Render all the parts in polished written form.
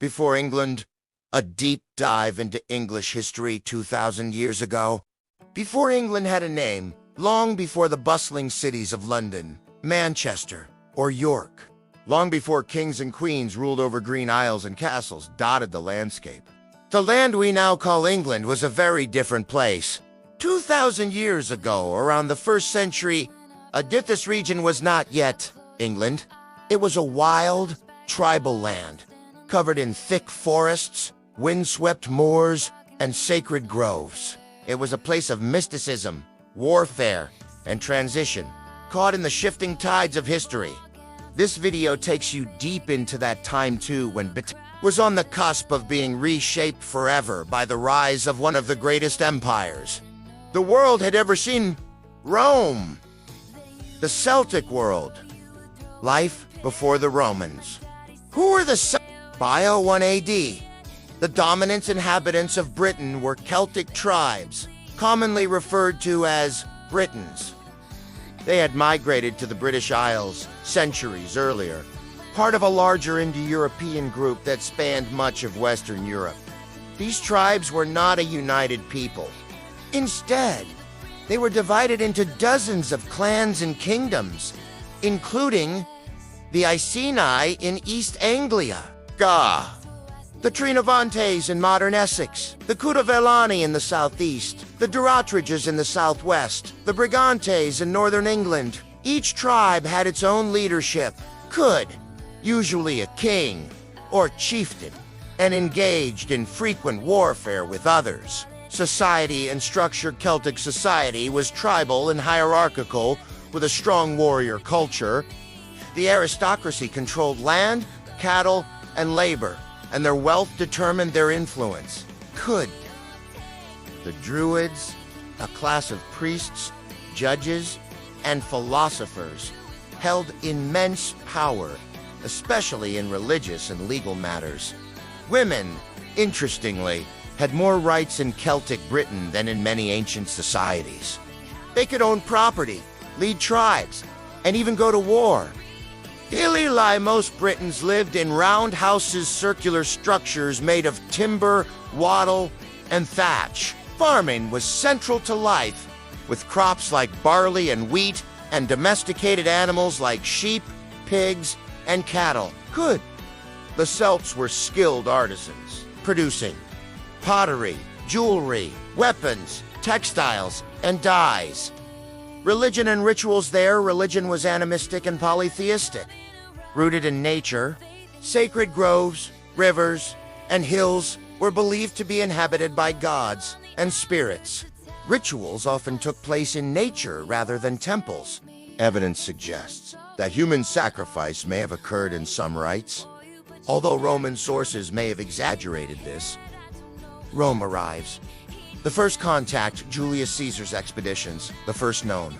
Before England, a deep dive into English history 2,000 years ago. Before England had a name, long before the bustling cities of London, Manchester, or York. Long before kings and queens ruled over green isles and castles dotted the landscape. The land we now call England was a very different place. 2,000 years ago, around the 1st century, this region was not yet England. It was a wild, tribal land, covered in thick forests, windswept moors, and sacred groves. It was a place of mysticism, warfare, and transition, caught in the shifting tides of history. This video takes you deep into that time too, when Bede was on the cusp of being reshaped forever by the rise of one of the greatest empires the world had ever seen, Rome. The Celtic world. Life before the Romans. Who were the Bio 1 AD? The dominant inhabitants of Britain were Celtic tribes, commonly referred to as Britons. They had migrated to the British Isles centuries earlier, part of a larger Indo-European group that spanned much of Western Europe. These tribes were not a united people. Instead, they were divided into dozens of clans and kingdoms, including the Iceni in East Anglia, the Trinovantes in modern Essex, the Cudavelani in the southeast, the Durotriges in the southwest, the Brigantes in northern England. Each tribe had its own leadership, usually a king or chieftain, and engaged in frequent warfare with others. Society and structured Celtic society was tribal and hierarchical, with a strong warrior culture. The aristocracy controlled land, cattle, and labor, and their wealth determined their influence. The Druids, a class of priests, judges, and philosophers, held immense power, especially in religious and legal matters. Women, interestingly, had more rights in Celtic Britain than in many ancient societies. They could own property, lead tribes, and even go to war. Most Britons lived in round houses, circular structures made of timber, wattle, and thatch. Farming was central to life, with crops like barley and wheat, and domesticated animals like sheep, pigs, and cattle. The Celts were skilled artisans, producing pottery, jewelry, weapons, textiles, and dyes. Religion and rituals there, religion was animistic and polytheistic. Rooted in nature, sacred groves, rivers, and hills were believed to be inhabited by gods and spirits. Rituals often took place in nature rather than temples. Evidence suggests that human sacrifice may have occurred in some rites, although Roman sources may have exaggerated this. Rome arrives. The first contact, Julius Caesar's expeditions, the first known.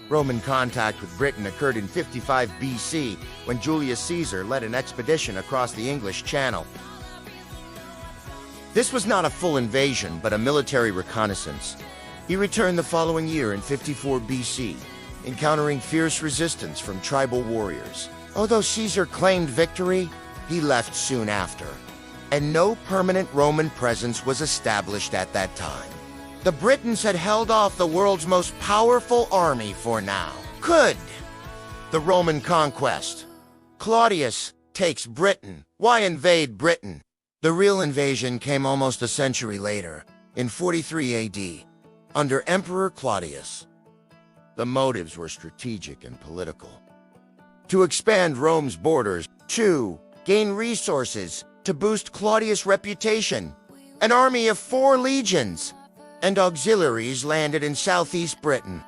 Roman contact with Britain occurred in 55 BC, when Julius Caesar led an expedition across the English Channel. This was not a full invasion, but a military reconnaissance. He returned the following year in 54 BC, encountering fierce resistance from tribal warriors. Although Caesar claimed victory, he left soon after, and no permanent Roman presence was established at that time. The Britons had held off the world's most powerful army for now. The Roman conquest. Claudius takes Britain. Why invade Britain? The real invasion came almost a century later, in 43 AD, under Emperor Claudius. The motives were strategic and political. To expand Rome's borders, to gain resources, to boost Claudius' reputation. An army of 4 legions and auxiliaries landed in southeast Britain.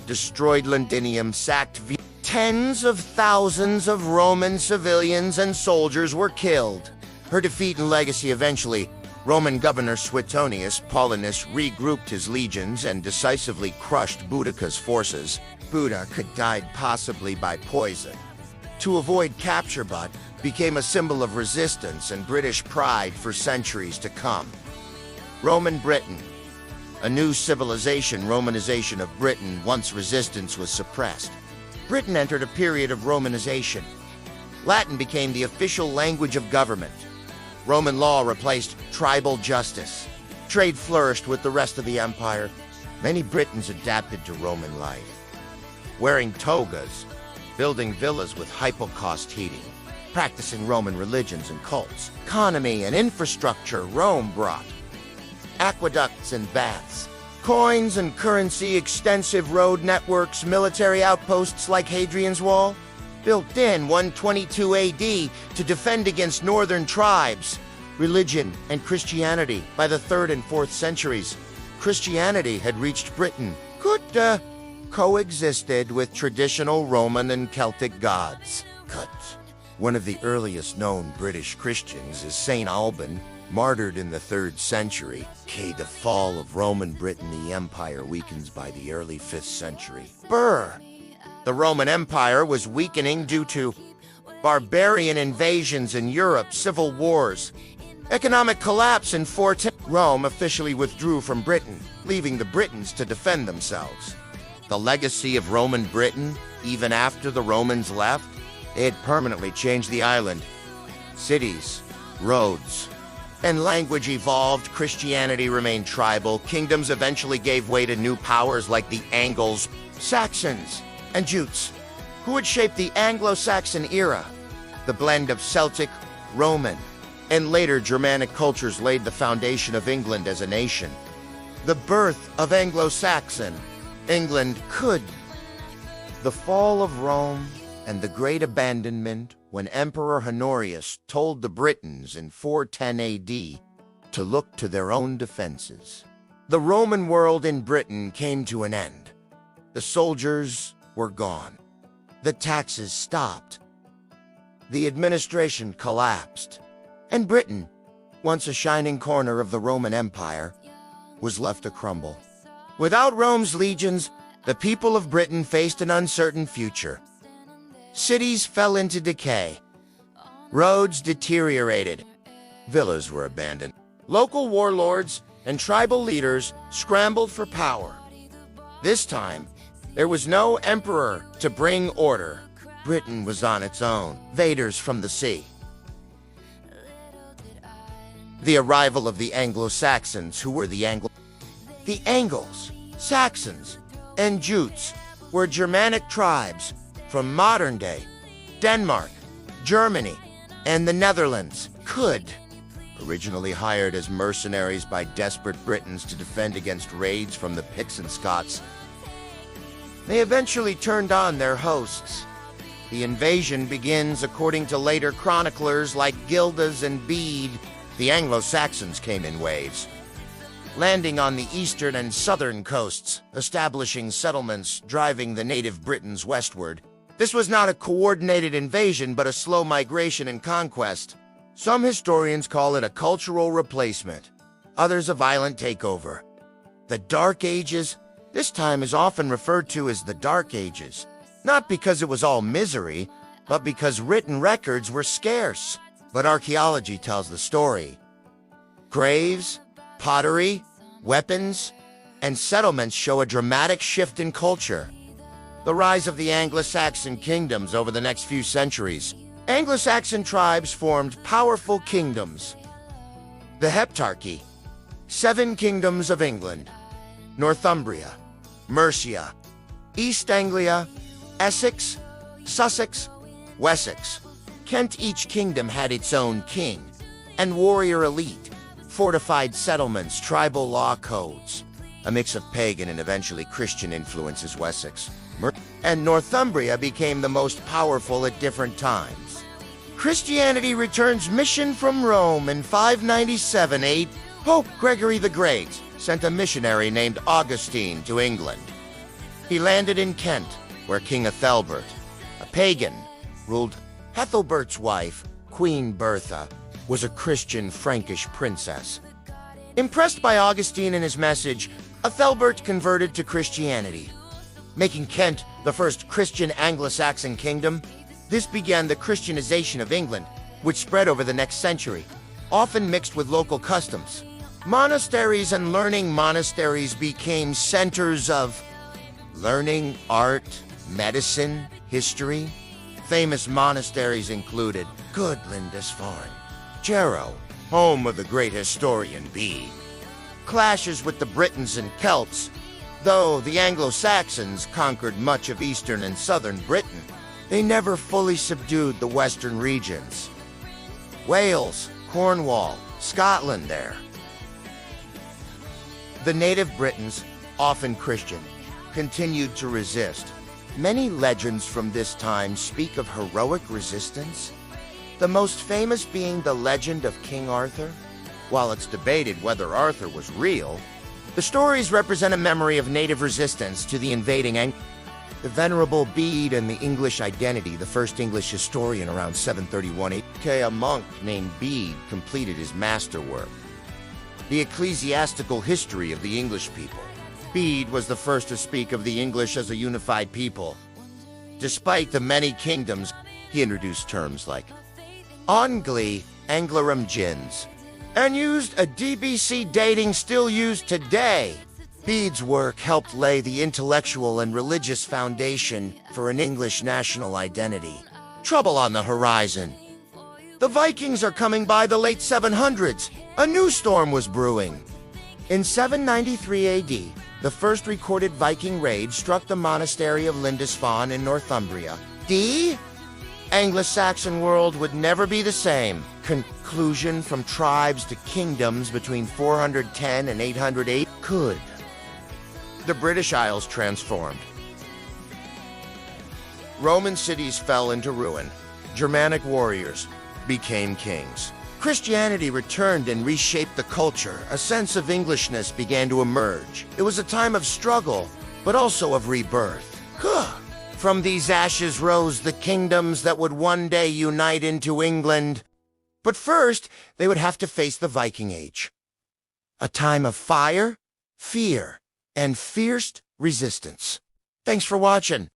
destroyed Londinium, sacked Tens of thousands of Roman civilians and soldiers were killed. Her defeat and legacy eventually, Roman governor Suetonius Paulinus regrouped his legions and decisively crushed Boudica's forces. Boudica died possibly by poison. To avoid capture, but became a symbol of resistance and British pride for centuries to come. Roman Britain. A new civilization, Romanization of Britain once resistance was suppressed. Britain entered a period of Romanization. Latin became the official language of government. Roman law replaced tribal justice. Trade flourished with the rest of the empire. Many Britons adapted to Roman life. Wearing togas, building villas with hypocaust heating, practicing Roman religions and cults. Economy and infrastructure Rome brought. Aqueducts and baths. Coins and currency, extensive road networks, military outposts like Hadrian's Wall. Built in 122 AD to defend against northern tribes. Religion and Christianity. By the 3rd and 4th centuries, Christianity had reached Britain. Coexisted with traditional Roman and Celtic gods. One of the earliest known British Christians is Saint Alban, martyred in the 3rd century. The fall of Roman Britain, the empire weakens by the early 5th century. The Roman Empire was weakening due to barbarian invasions in Europe, civil wars, economic collapse in 410. Rome officially withdrew from Britain, leaving the Britons to defend themselves. The legacy of Roman Britain, even after the Romans left, it permanently changed the island. Cities, roads, and language evolved. Christianity remained tribal. Kingdoms eventually gave way to new powers like the Anglo-Saxons and Jutes, who would shape the Anglo-Saxon era. The blend of Celtic, Roman, and later Germanic cultures laid the foundation of England as a nation. The birth of Anglo-Saxon England. The fall of Rome and the Great Abandonment, when Emperor Honorius told the Britons in 410 AD to look to their own defenses. The Roman world in Britain came to an end. The soldiers were gone. The taxes stopped. The administration collapsed. And Britain, once a shining corner of the Roman Empire, was left to crumble. Without Rome's legions, the people of Britain faced an uncertain future. Cities fell into decay. Roads deteriorated. Villas were abandoned. Local warlords and tribal leaders scrambled for power. This time, there was no emperor to bring order. Britain was on its own. Invaders from the sea. The arrival of the Anglo-Saxons, who were the Angles, Saxons, and Jutes were Germanic tribes from modern-day Denmark, Germany, and the Netherlands. Originally hired as mercenaries by desperate Britons to defend against raids from the Picts and Scots, they eventually turned on their hosts. The invasion begins according to later chroniclers like Gildas and Bede. The Anglo-Saxons came in waves, landing on the eastern and southern coasts, establishing settlements, driving the native Britons westward. This was not a coordinated invasion, but a slow migration and conquest. Some historians call it a cultural replacement, others a violent takeover. The Dark Ages, this time is often referred to as the Dark Ages, not because it was all misery, but because written records were scarce. But archaeology tells the story. Graves, pottery, weapons, and settlements show a dramatic shift in culture. The rise of the Anglo-Saxon kingdoms over the next few centuries. Anglo-Saxon tribes formed powerful kingdoms. The Heptarchy, 7 kingdoms of England: Northumbria, Mercia, East Anglia, Essex, Sussex, Wessex, Kent. Each kingdom had its own king and warrior elite, fortified settlements, tribal law codes, a mix of pagan and eventually Christian influences. Wessex and Northumbria became the most powerful at different times. Christianity returns mission from Rome in 597 AD. Pope Gregory the Great sent a missionary named Augustine to England. He landed in Kent, where King Ethelbert, a pagan, ruled. Ethelbert's wife, Queen Bertha, was a Christian Frankish princess. Impressed by Augustine and his message, Ethelbert converted to Christianity, making Kent the first Christian Anglo-Saxon kingdom. This began the Christianization of England, which spread over the next century, often mixed with local customs. Monasteries and learning monasteries became centers of learning, art, medicine, history. Famous monasteries included Good Lindisfarne, Jarrow, home of the great historian Bede. Clashes with the Britons and Celts. Though the Anglo-Saxons conquered much of eastern and southern Britain, they never fully subdued the western regions. Wales, Cornwall, Scotland there. The native Britons, often Christian, continued to resist. Many legends from this time speak of heroic resistance, the most famous being the legend of King Arthur. While it's debated whether Arthur was real, the stories represent a memory of native resistance to the invading The Venerable Bede and the English Identity, the first English historian around 731 A monk named Bede completed his masterwork, The Ecclesiastical History of the English People. Bede was the first to speak of the English as a unified people. Despite the many kingdoms, he introduced terms like Angli, Anglorum gens, and used a DBC dating still used today. Bede's work helped lay the intellectual and religious foundation for an English national identity. Trouble on the horizon. The Vikings are coming by the late 700s. A new storm was brewing. In 793 AD, the first recorded Viking raid struck the monastery of Lindisfarne in Northumbria. The Anglo-Saxon world would never be the same. Conclusion from tribes to kingdoms between 410 and 808 could. The British Isles transformed. Roman cities fell into ruin. Germanic warriors became kings. Christianity returned and reshaped the culture. A sense of Englishness began to emerge. It was a time of struggle, but also of rebirth. From these ashes rose the kingdoms that would one day unite into England. But first, they would have to face the Viking Age. A time of fire, fear, and fierce resistance. Thanks for watching.